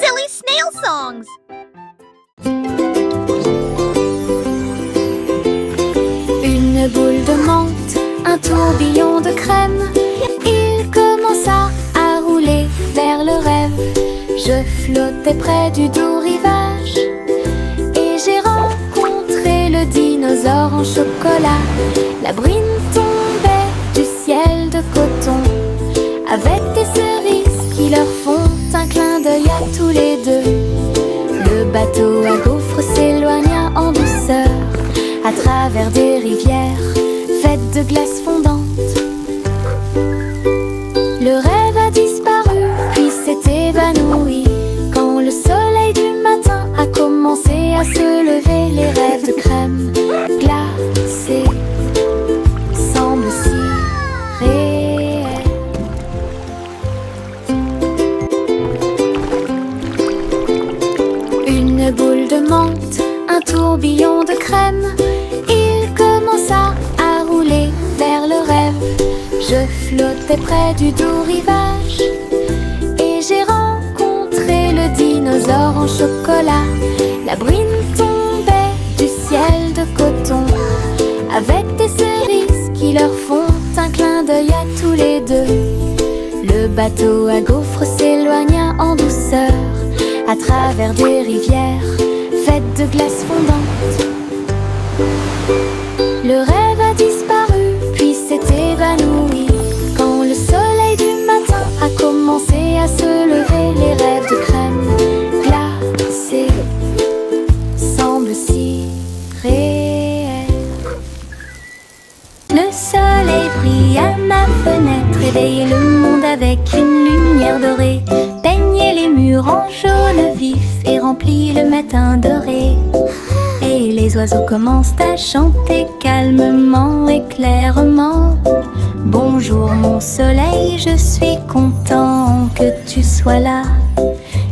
Silly snail songs. Une boule de menthe, un tourbillon de crème. Il commença à rouler vers le rêve. Je flottais près du doux rivage et j'ai rencontré le dinosaure en chocolat. La brine tombait du ciel de coton avec des cerises qui leur font un clin d'œil à tous les deux. Le bateau à gaufres s'éloigna en douceur à travers des rivières faites de glace fondante. Le rêve a disparu puis s'est évanoui quand le soleil du matin a commencé à se lever. Les rêves de crème glacée semblent si réels. Une boule de menthe, un tourbillon de crème. Il commença à rouler vers le rêve. Je flottais près du doux rivage et j'ai rencontré le dinosaure en chocolat. La brine tombait du ciel de coton avec des cerises qui leur font un clin d'œil à tous les deux. Le bateau à gaufres s'éloigna en douceur à travers des rivières faites de glace fondante. Le rêve a disparu puis s'est évanoui quand le soleil du matin a commencé à se lever. Les rêves de crème glacée semblent si réels. Le soleil brille à ma fenêtre, réveille le monde avec une lumière dorée, peignait les murs en jaune vif et remplit le matin doré. Et les oiseaux commencent à chanter calmement et clairement. Bonjour mon soleil, je suis content que tu sois là.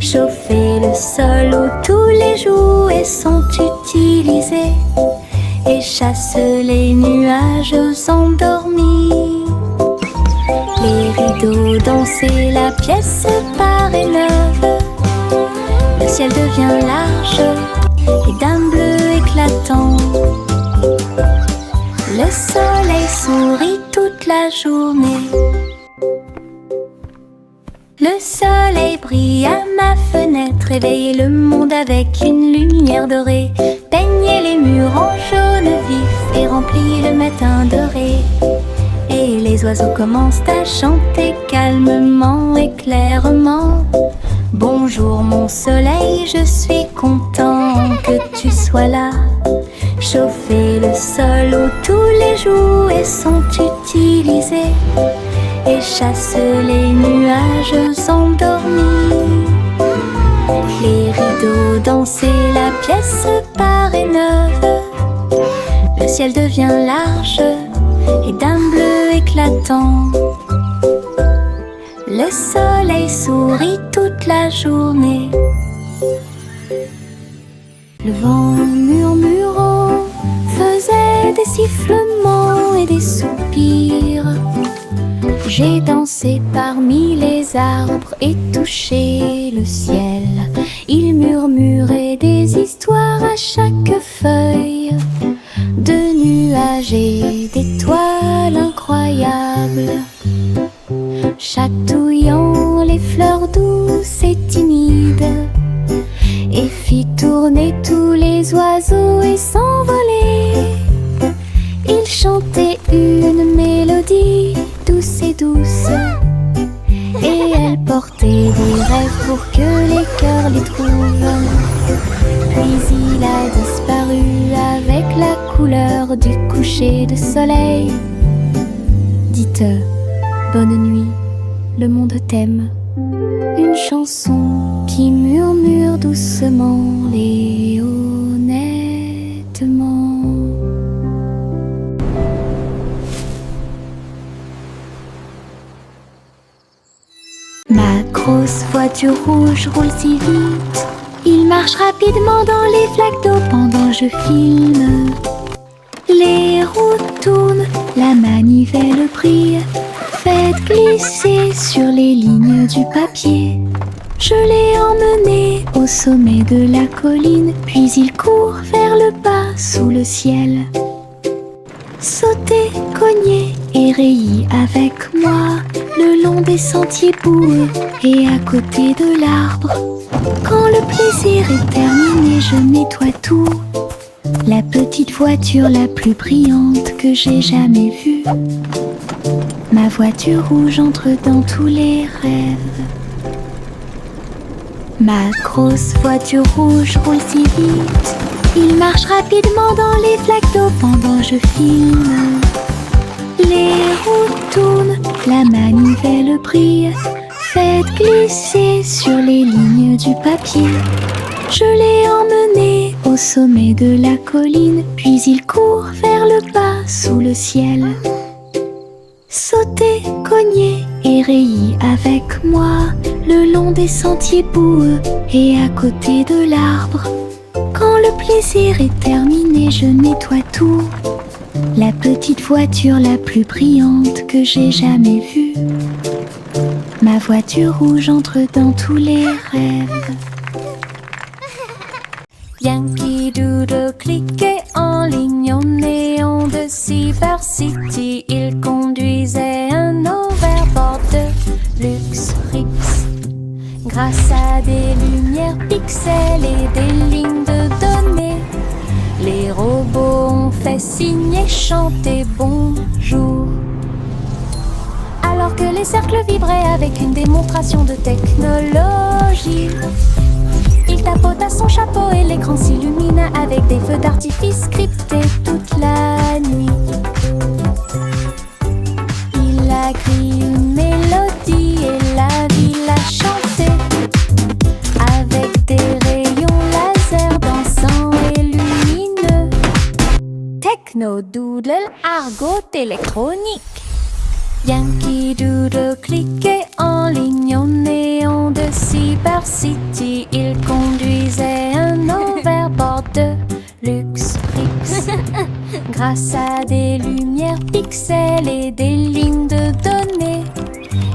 Chauffer le sol où tous les jouets sont utilisés et chasse les nuages endormis. Les rideaux dansaient, la pièce paraît neuve. Le ciel devient large et d'un bleu éclatant. Le soleil sourit toute la journée. Le soleil brille à ma fenêtre, réveille le monde avec une lumière dorée, peignait les murs en jaune vif et remplit le matin doré. Et les oiseaux commencent à chanter calmement et clairement. Bonjour mon soleil, je suis content que tu sois là. Chauffer le sol où tous les jouets sont utilisés et chasse les nuages endormis. Les rideaux dansaient, la pièce paraît neuve. Le ciel devient large et d'un bleu éclatant. Le soleil sourit toute la journée. Le vent murmurant faisait des sifflements et des soupirs. J'ai dansé parmi les arbres et touché le ciel. Il murmurait des histoires à chaque feuille, de nuages et d'étoiles incroyables, chatouillant les fleurs douces et timides, et fit tourner tous les oiseaux et s'envoler. Il chantait une mélodie douce et douce, et elle portait des rêves pour que les cœurs les trouvent. Puis il a disparu avec la couleur du coucher de soleil. Dites bonne nuit, le monde t'aime. Une chanson qui murmure doucement et honnêtement. Ma grosse voiture rouge roule si vite. Il marche rapidement dans les flaques d'eau pendant que je filme. Les roues tournent, la manivelle brille. Faites glisser sur les lignes du papier. Je l'ai emmené au sommet de la colline, puis il court vers le bas sous le ciel. Sauter, cogner et rayer avec moi le long des sentiers boueux et à côté de l'arbre. Quand le plaisir est terminé, je nettoie tout. La petite voiture la plus brillante que j'ai jamais vue. Ma voiture rouge entre dans tous les rêves. Ma grosse voiture rouge roule si vite. Il marche rapidement dans les flaques d'eau pendant que je filme. Les roues tournent, la manivelle brille. Faites glisser sur les lignes du papier. Je l'ai emmené au sommet de la colline, puis il court vers le bas sous le ciel. Sauter, cogner et rayer avec moi le long des sentiers boueux et à côté de l'arbre. Quand le plaisir est terminé, je nettoie tout. La petite voiture la plus brillante que j'ai jamais vue. Ma voiture rouge entre dans tous les rêves. Yankee Doodle cliquait en ligne au néon de Cyber City. Il conduisait un overboard de luxe Rix. Grâce à des lumières pixels et des lignes de données, les robots ont fait signer, chanter bonjour. Alors que les cercles vibraient avec une démonstration de technologie, il tapota son chapeau et l'écran s'illumina avec des feux d'artifice scriptés toute la nuit. Il a crié une mélodie et la ville a chanté avec des rayons laser dansants et lumineux. Techno Doodle, argot électronique. Yankee Doodle cliquait en ligne au néon de Cyber City. Il conduisait un overboard de luxe Rix. Grâce à des lumières pixels et des lignes de données,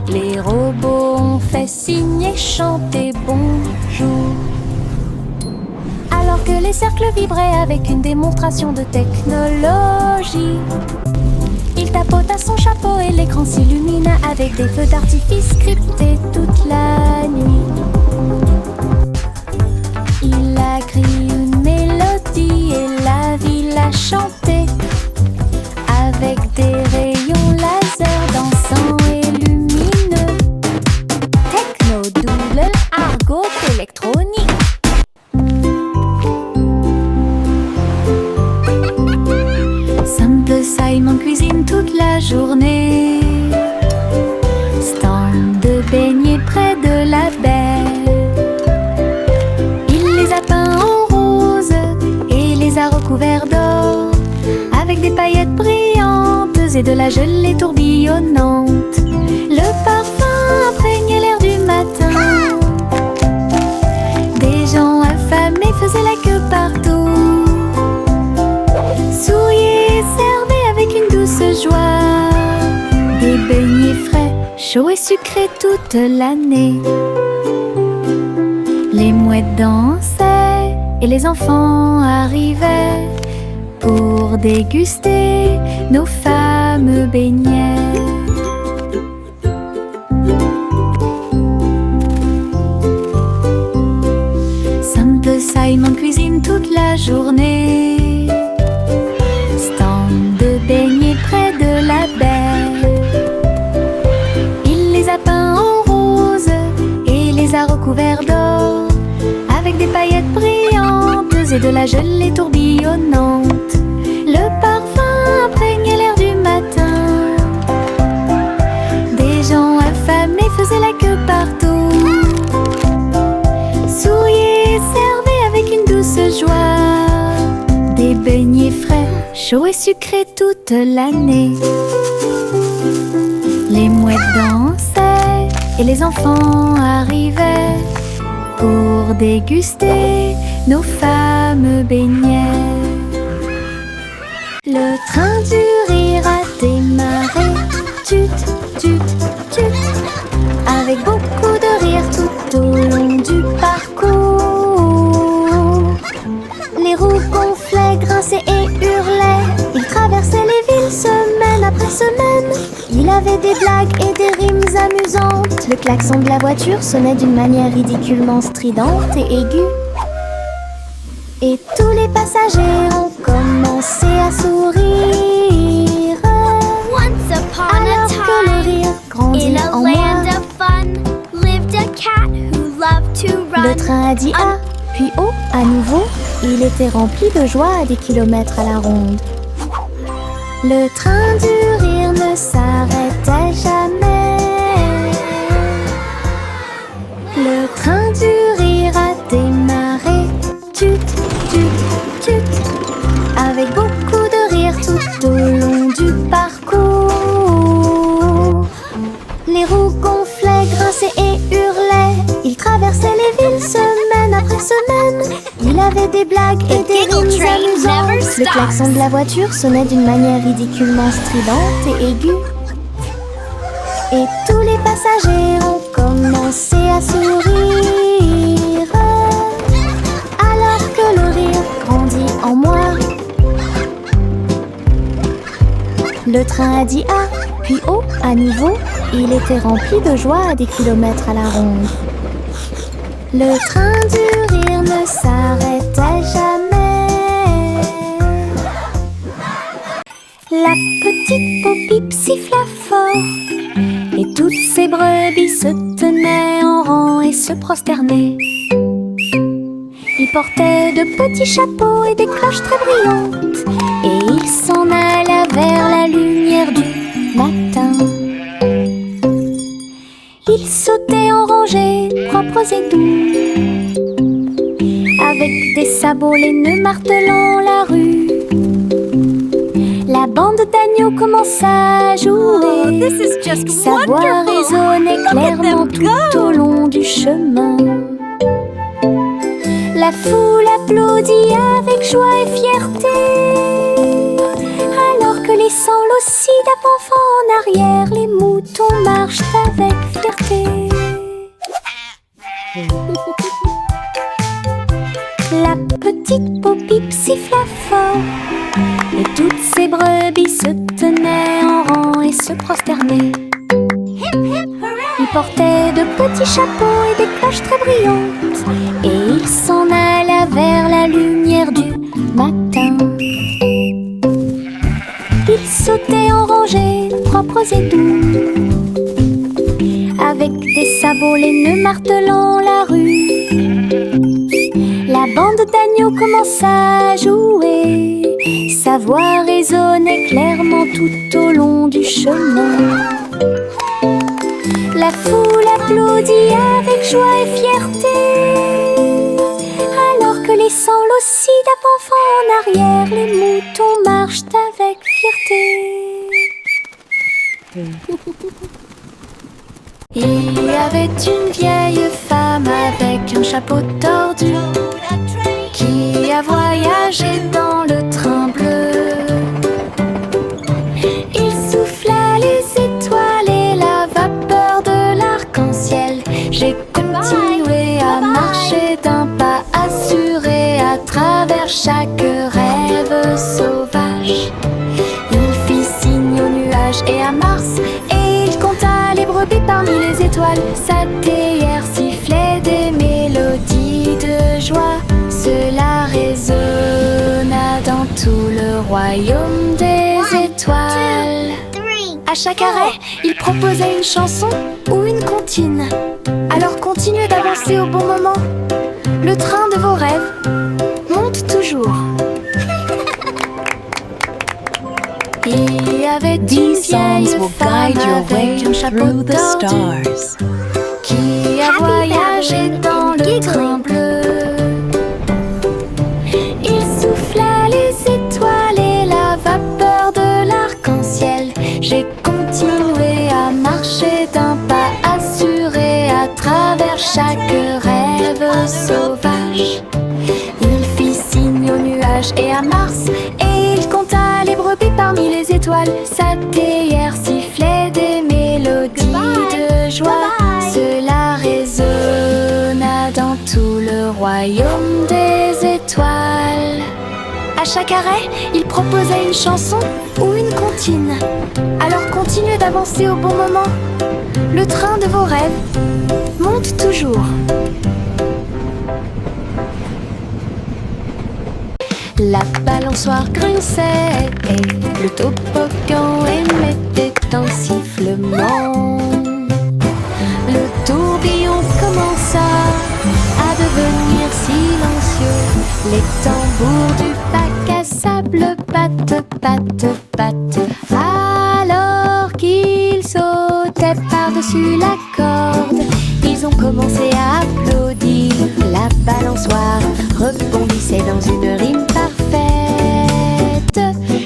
les robots ont fait signer, chanter bonjour. Alors que les cercles vibraient avec une démonstration de technologie, il tapota son chapeau et l'écran s'illumina avec des feux d'artifice scriptés toute la nuit. Il a crié une mélodie et la ville a chanté avec des rayons laser dansants et lumineux. Techno Doodle, argot électronique. Simple Simon cuisine toute la journée. Stand de beignets près de la baie. Il les a peints en rose et les a recouverts d'or, avec des paillettes brillantes et de la gelée tourbillonnante. Le parfum imprégnait l'air du matin. Des gens affamés faisaient la queue partout. Souriez et servez avec une douce joie des beignets frais, chauds et sucrés toute l'année. Les mouettes dansaient et les enfants arrivaient pour déguster nos fameux beignets. Simple Simon cuisine toute la journée. Stand de beignets près de la baie. Il les a peints en rose et les a recouverts d'or, avec des paillettes brillantes et de la gelée tourbillonnante. Le parfum imprégnait l'air du matin. Des gens affamés faisaient la queue partout. Souriez et servez avec une douce joie des beignets frais, chauds et sucrés toute l'année. Les mouettes dansaient et les enfants arrivaient pour déguster nos fameux beignets. Le train du rire a démarré. Tut, tut, tut, avec beaucoup de rire tout au long avait des blagues et des rimes amusantes. Le klaxon de la voiture sonnait d'une manière ridiculement stridente et aiguë. Et tous les passagers ont commencé à sourire. Once upon Alors a que le time, rire grandit in a en moi, land of fun, lived a cat who loved to le run. train a dit A, puis O à nouveau. Il était rempli de joie à des kilomètres à la ronde. Le train du rire ne s'arrêtait jamais. Le train du rire a démarré. Tut, tut, tut. Avec beaucoup de rire tout au long du parcours. Les roues gonflaient, grinçaient et hurlaient. Il traversait les villes semaine après semaine. Il avait des blagues et des rimes amusantes. Le klaxon de la voiture sonnait d'une manière ridiculement stridente et aiguë. Et tous les passagers ont commencé à sourire. Alors que le rire grandit en moi, le train a dit A, puis O à nouveau. Il était rempli de joie à des kilomètres à la ronde. Le train du rire ne s'arrêtait jamais. La petite Popip siffla fort, et toutes ses brebis se tenaient en rang et se prosternaient. Ils portaient de petits chapeaux et des cloches très brillantes, et ils s'en allaient vers la lumière du matin. Ils sautaient en rangées, propres et doux, avec des sabots laineux martelant la rue. La bande d'agneaux commença à jouer. Sa voix résonnait clairement tout au long du chemin. La foule applaudit avec joie et fierté, alors que laissant l'ossie d'avant en arrière, les moutons marchent avec fierté. La petite Popip siffla fort, et toutes ses brebis se tenaient en rang et se prosternaient. Ils portaient de petits chapeaux et des cloches très brillantes, et ils s'en allaient vers la lumière du matin. Ils sautaient en rangées, propres et doux, avec des sabots laineux martelant la rue. La bande d'agneaux commença à jouer. Sa voix résonnait clairement tout au long du chemin. La foule applaudit avec joie et fierté, alors que laissant l'ossie d'avant en arrière, les moutons marchent avec fierté. Il y avait une vieille femme avec un chapeau tordu qui a voyagé dans le train bleu. Il souffla les étoiles et la vapeur de l'arc-en-ciel. J'ai continué à marcher d'un pas assuré à travers chaque rêve sauvage. Il fit signe aux nuages et à Mars, et il compta les brebis parmi les étoiles. Sa théière sifflait des mélodies de joie. Cela résonna dans tout le royaume des étoiles. À chaque arrêt, il proposait une chanson ou une comptine. Alors continuez d'avancer au bon moment. Le train de vos rêves monte toujours. Il y avait une vieille femme avec un chapeau tordu qui a voyagé dans le train bleu. Il souffla les étoiles et la vapeur de l'arc-en-ciel. J'ai continué à marcher d'un pas assuré à travers chaque rêve sauvage. Il fit signe aux nuages et à Mars, et il compta les brebis parmi les étoiles. Sa théière sifflait des mélodies de joie. Cela résonna dans tout le royaume des étoiles. À chaque arrêt, il proposait une chanson ou une comptine. Alors continuez d'avancer au bon moment. Le train de vos rêves monte toujours. La balançoire grinçait et le toboggan émettait un sifflement. Le tourbillon commença à devenir silencieux. Les tambours du bac à sable battent, battent, battent. Alors qu'ils sautaient par-dessus la corde, ils ont commencé à applaudir. La balançoire rebondissait dans une rime parfaite.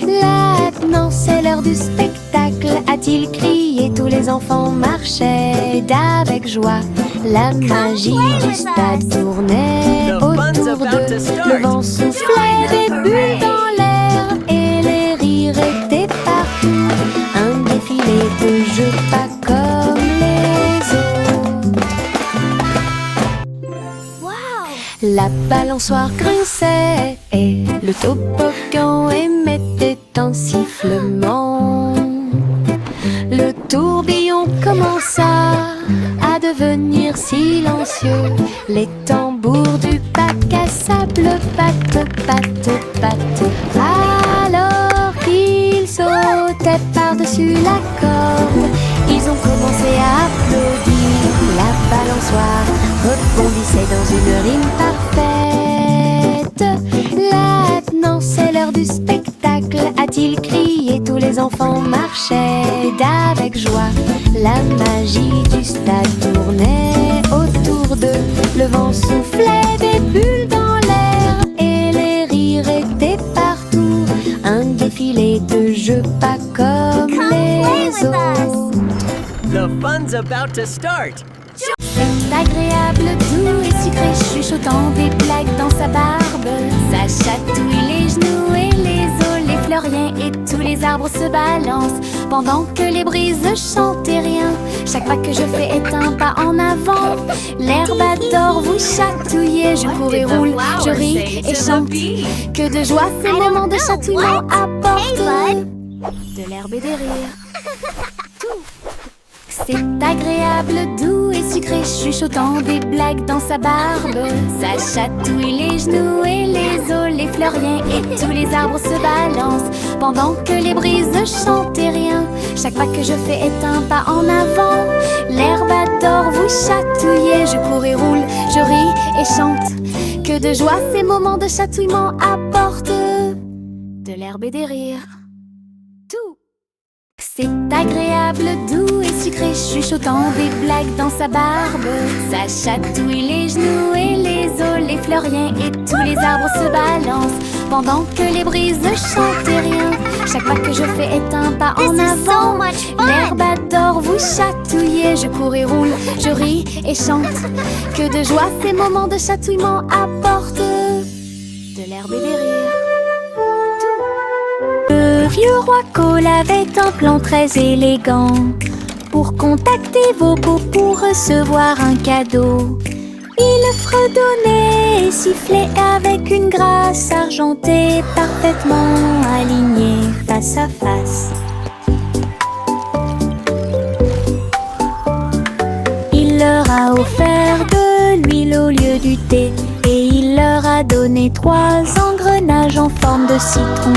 Maintenant c'est l'heure du spectacle, a-t-il crié. Tous les enfants marchaient avec joie. La magie du stade tournait autour d'eux. Le vent soufflait des bulles dans l'air et les rires étaient partout. Un défilé de jeux pas comme les autres. La balançoire grinçait et le toboggan émettait un sifflement. Le tourbillon commença à devenir silencieux. Les tambours du bac à sable battent, battent, battent. Alors qu'ils sautaient par-dessus la corde, ils ont commencé à applaudir. La balançoire rebondissait dans une rime parfaite. Maintenant c'est l'heure du spectacle, a-t-il crié. Tous les enfants marchaient avec joie. La magie du stade tournait autour d'eux. Le vent soufflait des bulles dans l'air et les rires étaient partout. Un défilé de jeux pas comme les autres. The fun's about to start! C'est agréable, doux et sucré, chuchotant des blagues dans sa barbe. Ça chatouille les genoux et les os, les fleuriens et tous les arbres se balancent pendant que les brises chantent et rien. Chaque pas que je fais est un pas en avant. L'herbe adore vous chatouiller. Je cours et roule, je ris et chante. Que de joie ces moments de chatouillement apportent de l'herbe et des rires. C'est agréable, doux et sucré, chuchotant des blagues dans sa barbe. Ça chatouille les genoux et les os, les fleuriens et tous les arbres se balancent pendant que les brises chantent et rien. Chaque pas que je fais est un pas en avant. L'herbe adore vous chatouiller. Je cours et roule, je ris et chante. Que de joie ces moments de chatouillement apportent de l'herbe et des rires. Tout. C'est agréable, doux et sucré, chuchotant des blagues dans sa barbe. Ça chatouille les genoux et les os, les fleuriens et tous les arbres se balancent pendant que les brises chantent et rien. Chaque pas que je fais est un pas en avant. L'herbe adore vous chatouiller. Je cours et roule, je ris et chante. Que de joie ces moments de chatouillement apportent de l'herbe et des rires. Le vieux roi Cole avait un plan très élégant pour contacter vos beaux pour recevoir un cadeau. Il fredonnait et sifflait avec une grâce argentée parfaitement alignée face à face. Il leur a offert de l'huile au lieu du thé et il leur a donné 3 engrenages en forme de citron.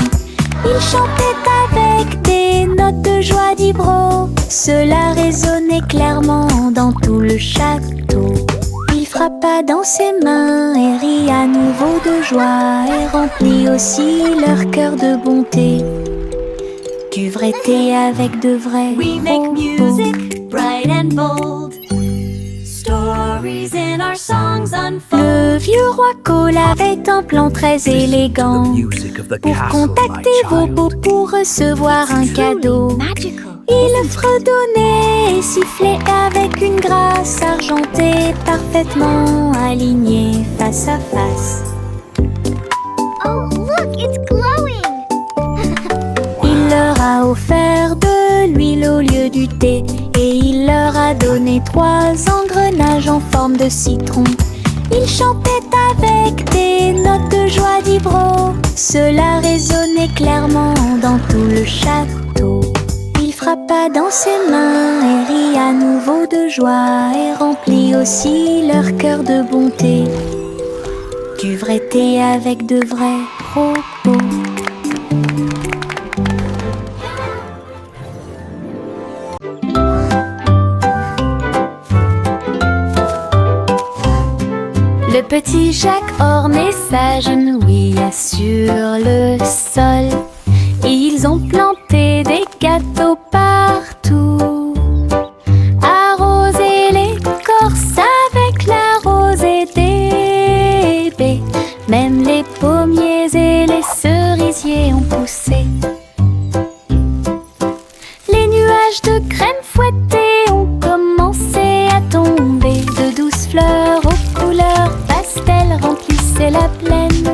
Il chantait avec des notes de joie d'Ibro. Cela résonnait clairement dans tout le château. Il frappa dans ses mains et rit à nouveau de joie et remplit aussi leur cœur de bonté. Du vrai thé avec de vrais We make propos. music bright and bold. Stories in our songs unfold. Le vieux roi Cole avait un plan très élégant pour contacter vos beaux pour recevoir un cadeau. Il fredonnait et sifflait avec une grâce argentée parfaitement alignée face à face. Oh, look, it's glowing! Il leur a offert de l'huile au lieu du thé et il leur a donné 3 engrenages en forme de citron. Il chantait avec des notes de joie d'Ibro. Cela résonnait clairement dans tout le château. Il frappa dans ses mains et rit à nouveau de joie et remplit aussi leur cœur de bonté. Du vrai thé avec de vrais propos. Le petit Jacques ornait s'agenouilla sur le sol. Et ils ont planté des gâteaux partout. Arrosé l'écorce avec la rosée des baies. Même les pommiers et les cerisiers ont poussé. Les nuages de crème fouettée ont commencé à tomber. De douces fleurs aux couleurs pastel remplissaient la plaine.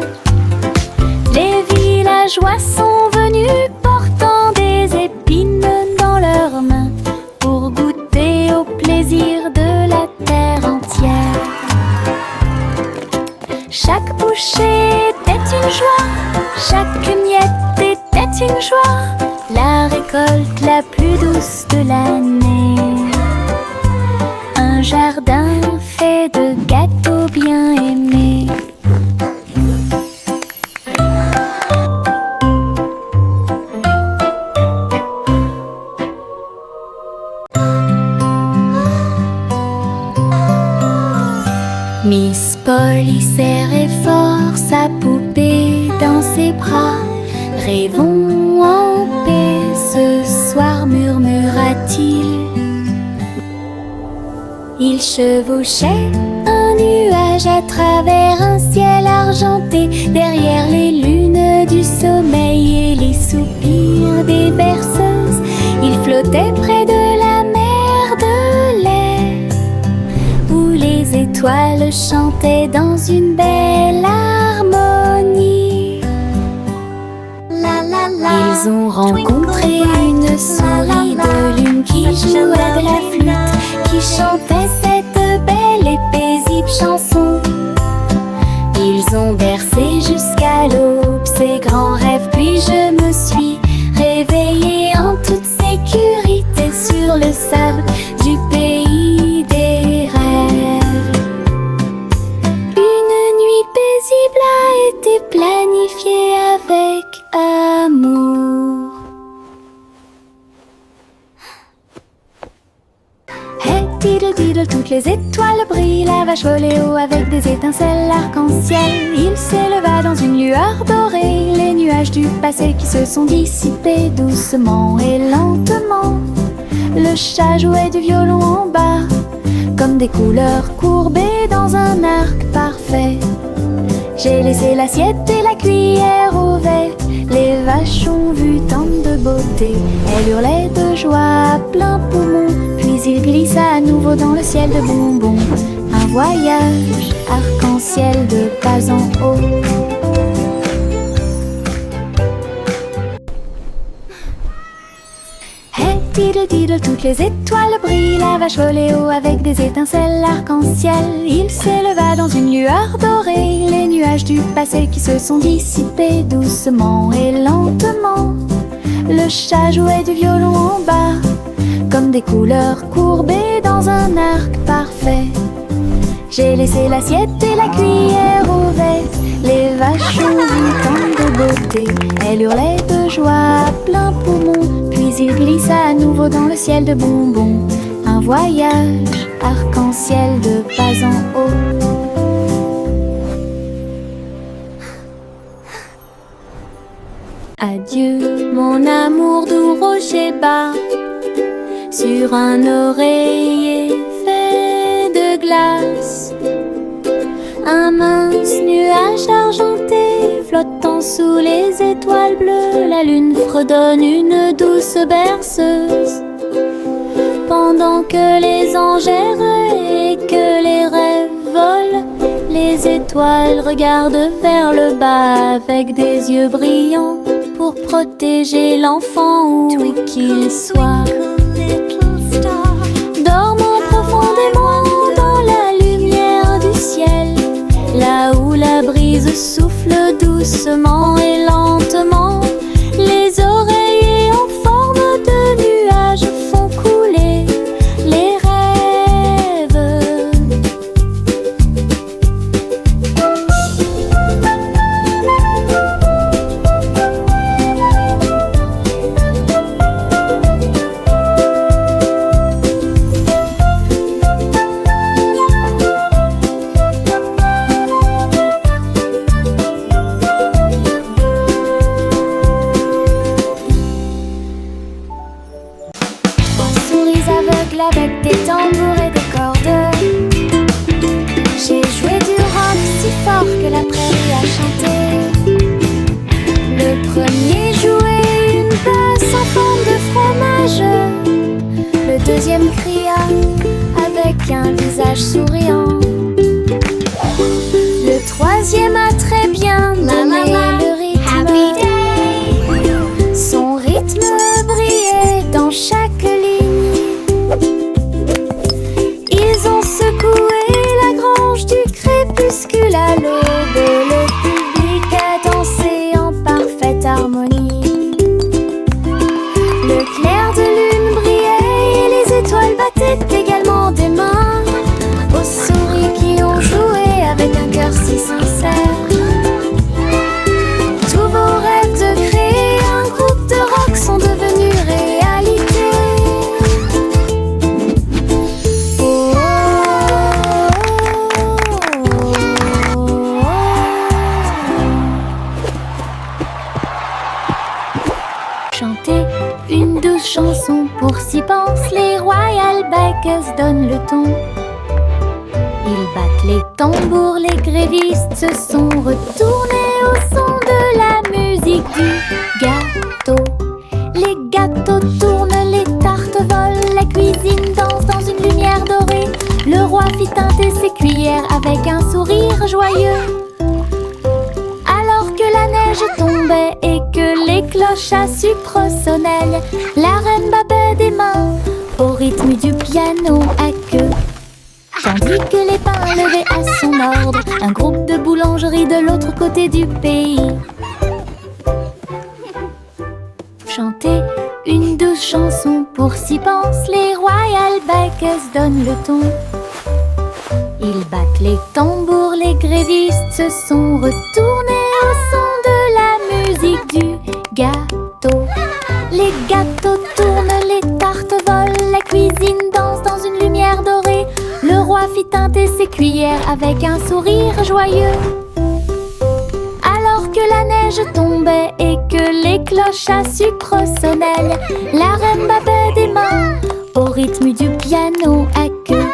Les villageois sont venus portant des épines dans leurs mains pour goûter au plaisir de la terre entière. Chaque bouchée était une joie, chaque miette était une joie, la récolte la plus douce de l'année. Un jardin fait de gâteaux bien aimés. Miss Polly serrait fort sa poupée dans ses bras. Rêvons en paix ce soir, murmura-t-il. Il chevauchait un nuage à travers un ciel argenté, derrière les lunes du sommeil et les soupirs des berceuses. Il flottait près de la mer de lait, où les étoiles chantaient dans une belle harmonie. Ils ont rencontré une souris de lune qui jouait de la flûte, qui chantait cette belle et paisible chanson. Ils ont bercé jusqu'à l'aube ces grands rêves, puis je me suis réveillée en toute sécurité sur le sable du pays des rêves. Une nuit paisible a été planifiée avec amour. Hey diddle diddle, toutes les étoiles brillent, la vache volait haut avec des étincelles arc-en-ciel. Il s'éleva dans une lueur dorée, les nuages du passé qui se sont dissipés doucement et lentement. Le chat jouait du violon en bas, comme des couleurs courbées dans un arc parfait. J'ai laissé l'assiette et la cuillère au verre. Les vaches ont vu tant de beauté. Elles hurlaient de joie à plein poumon. Puis il glissa à nouveau dans le ciel de bonbons. Un voyage arc-en-ciel de pas en haut. Hey diddle diddle, toutes les étoiles brillent, la vache volait haut avec des étincelles arc-en-ciel. Il s'éleva dans une lueur dorée, les nuages du passé qui se sont dissipés doucement et lentement. Le chat jouait du violon en bas, comme des couleurs courbées dans un arc parfait. J'ai laissé l'assiette et la cuillère au verre. Les vaches ont vu tant de beauté. Elles hurlaient de joie à plein poumon. Puis il glissa à nouveau dans le ciel de bonbons. Un voyage arc-en-ciel de pas en haut. Adieu mon amour doux rocher bas, sur un oreiller fait de glace. Un mince nuage argenté flottant sous les étoiles bleues, la lune fredonne une douce berceuse. Pendant que les anges errent et que les rêves volent, les étoiles regardent vers le bas avec des yeux brillants pour protéger l'enfant où qu'il soit. Dormant profondément dans la lumière du ciel, là doucement et lentement. Les oreillers en forme de nuages font couler les rêves. Souris aveugles avec des tambours et des cordes. J'ai joué du rock si fort que la prairie a chanté. Le premier jouait une basse en forme de fromage. Le deuxième cria avec un visage souriant. Le troisième a très bien donné le rythme. Son rythme brillait dans chaque ligne. Ils ont secoué la grange du crépuscule à l'aube. Le public a dansé en parfaite harmonie. Le clair de lune brillait et les étoiles battaient également des mains aux souris qui ont joué avec un cœur si sincère. Tous vos rêves de créer un groupe de rock sont devenus réalité. Oh, oh, oh, oh. Chanter une douce chanson pour s'y pensent les Royal Bikers donnent le ton. Ils battent les tambours, les grévistes se sont retournés au son de la musique du gâteau. Les gâteaux tournent, les tartes volent, la cuisine danse dans une lumière dorée. Le roi fit teinter ses cuillères avec un sourire joyeux. Alors que la neige tombait et que les cloches à sucre sonnaient, la reine battait des mains au rythme du piano à queue. Tandis que les pains levaient à son ordre un groupe de boulangeries de l'autre côté du pays. Chanter une douce chanson pour s'y pensent les Royal Bikers donnent le ton. Ils battent les tambours, les grévistes se sont retournés au son de la musique du gâteau. Les gâteaux tournent, les tartes volent, la cuisine danse dans une lumière dorée. Le roi fit teinter ses cuillères avec un sourire joyeux. Alors que la neige tombait et que les cloches à sucre sonnaient, la reine battait des mains au rythme du piano à queue.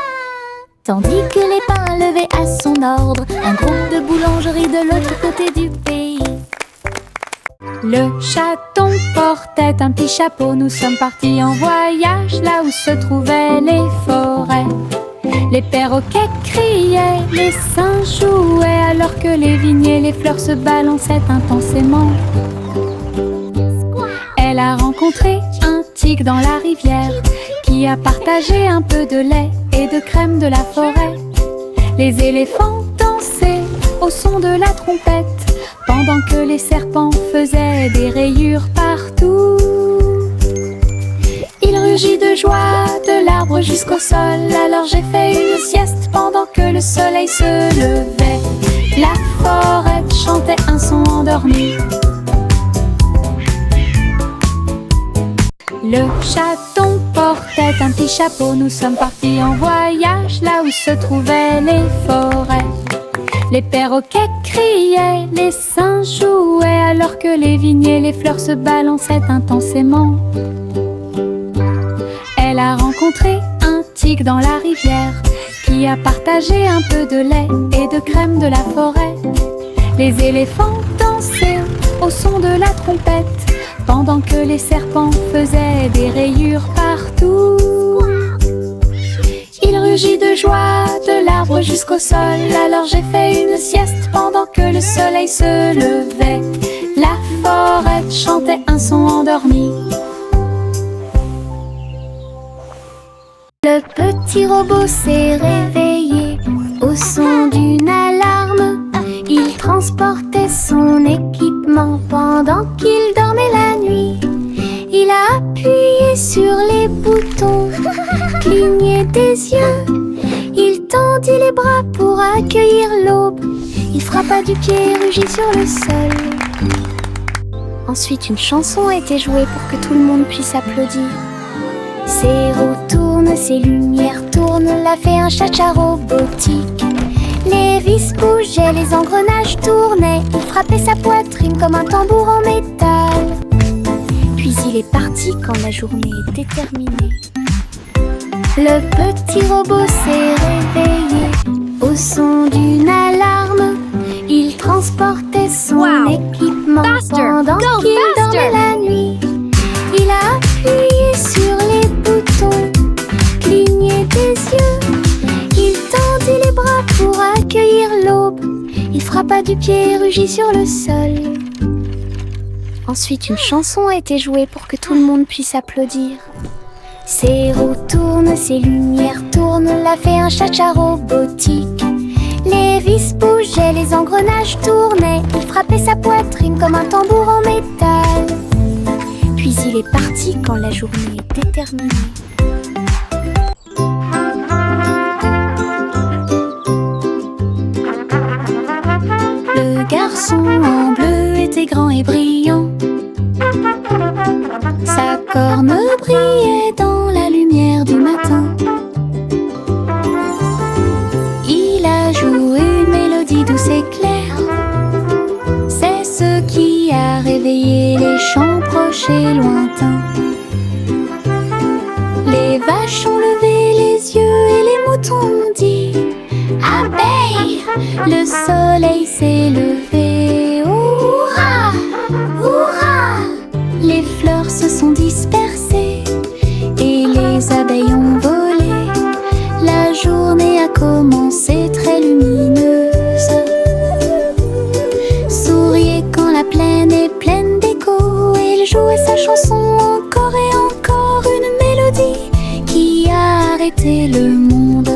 Tandis que les pains levaient à son ordre un groupe de boulangeries de l'autre côté du pays. Le chaton portait un petit chapeau. Nous sommes partis en voyage là où se trouvaient les forêts. Les perroquets criaient, les singes jouaient, alors que les vignes et les fleurs se balançaient intensément. Elle a rencontré un tigre dans la rivière qui a partagé un peu de lait et de crème de la forêt. Les éléphants dansaient au son de la trompette pendant que les serpents faisaient des rayures partout. Il rugit de joie de l'arbre jusqu'au sol. Alors j'ai fait une sieste pendant que le soleil se levait. La forêt chantait un son endormi. Le chaton portait un petit chapeau. Nous sommes partis en voyage là où se trouvaient les forêts. Les perroquets criaient, les singes jouaient, alors que les vignes et les fleurs se balançaient intensément. Elle a rencontré un tigre dans la rivière qui a partagé un peu de lait et de crème de la forêt. Les éléphants dansaient au son de la trompette pendant que les serpents faisaient des rayures partout. Il rugit de joie de l'arbre jusqu'au sol. Alors j'ai fait une sieste pendant que le soleil se levait. La forêt chantait un son endormi. Le petit robot s'est réveillé au son d'une alarme. Il transportait son écran tendit les bras pour accueillir l'aube. Il frappa du pied et rugit sur le sol. Ensuite, une chanson a été jouée pour que tout le monde puisse applaudir. Ses roues tournent, ses lumières tournent, l'a fait un cha-cha robotique. Les vis bougeaient, les engrenages tournaient. Il frappait sa poitrine comme un tambour en métal. Puis il est parti quand la journée était terminée. Le petit robot s'est réveillé au son d'une alarme. Il transportait son équipement pendant qu'il dormait la nuit. Il a appuyé sur les boutons, cligné des yeux. Il tendit les bras pour accueillir l'aube. Il frappa du pied et rugit sur le sol. Ensuite, une chanson a été jouée pour que tout le monde puisse applaudir. Ses roues tournent, ses lumières tournent, l'a fait un cha-cha robotique. Les vis bougeaient, les engrenages tournaient. Il frappait sa poitrine comme un tambour en métal. Puis il est parti quand la journée était terminée. Le garçon en bleu était grand et brillant. Sa corne brillait dans la lumière du matin. Il a joué une mélodie douce et claire. C'est ce qui a réveillé les chants proches et lointains. Les vaches ont levé les yeux et les moutons ont dit abeille. Le soleil s'est levé, hurrah, hurrah. Les fleurs se sont dispersées et les abeilles ont volé. La journée a commencé très lumineuse. Souriez quand la plaine est pleine d'écho. Il jouait sa chanson encore et encore, une mélodie qui a arrêté le monde.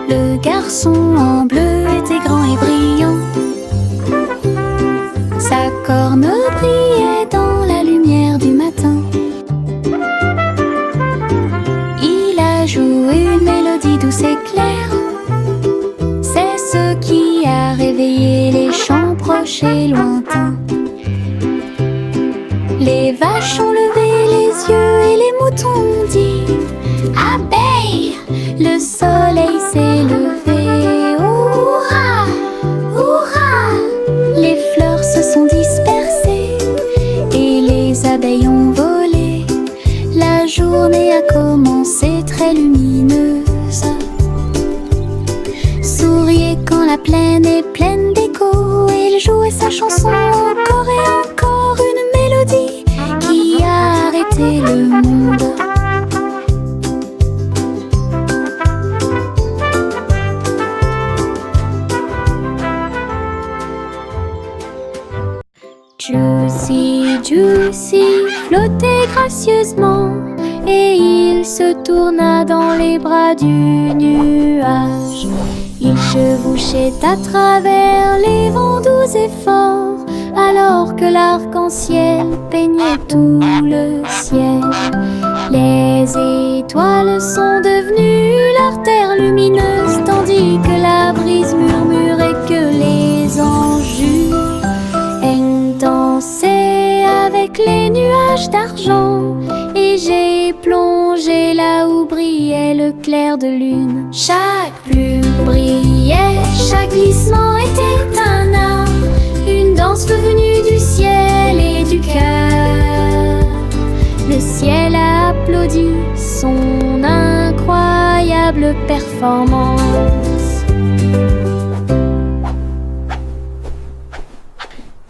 Le garçon en bleu était grand et brillant. Sa corne brillait dans la lumière du matin. Il a joué une mélodie douce et claire. C'est ce qui a réveillé les chants proches et lointains. Les vaches ont levé les yeux et les moutons ont dit abeille. Le soleil s'est levé, hurrah, hurrah. Les fleurs se sont dispersées et les abeilles ont volé. La journée a commencé très lumineuse. Souriez quand la plaine est pleine d'écho. Il jouait sa chanson encore et encore, une mélodie qui a arrêté le monde. Juicy, Juicy flottait gracieusement et il se tourna dans les bras du nuage. Il chevauchait à travers les vents doux et forts alors que l'arc-en-ciel peignait tout le ciel. Les étoiles sont devenues l'artère lumineuse tandis que la brise murmurait que les anges dansaient avec les nuages d'argent. Et j'ai plongé là où brillait le clair de lune. Chaque plume brillait, chaque glissement était un art, une danse venue du ciel et du cœur. Le ciel a applaudi son incroyable performance.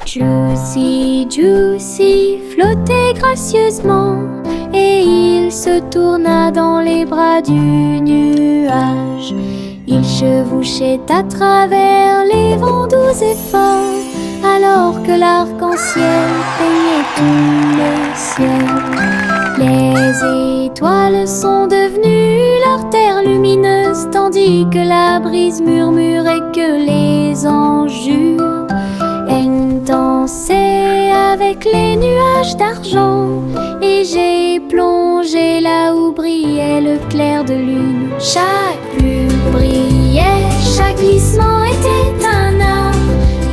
Juicy, Juicy flottait gracieusement et il se tourna dans les bras du nuage. Il chevauchait à travers les vents doux et forts alors que l'arc-en-ciel peignait tout le ciel. Les étoiles sont devenues l'artère lumineuse bruit que la brise murmure et que les anges jurent. Elle dansait avec les nuages d'argent et j'ai plongé là où brillait le clair de lune. Chaque plume brillait, chaque glissement était un art,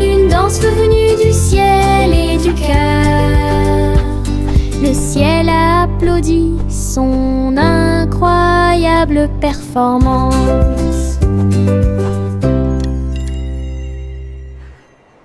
une danse venue du ciel et du cœur. Le ciel a applaudi son incroyable performance.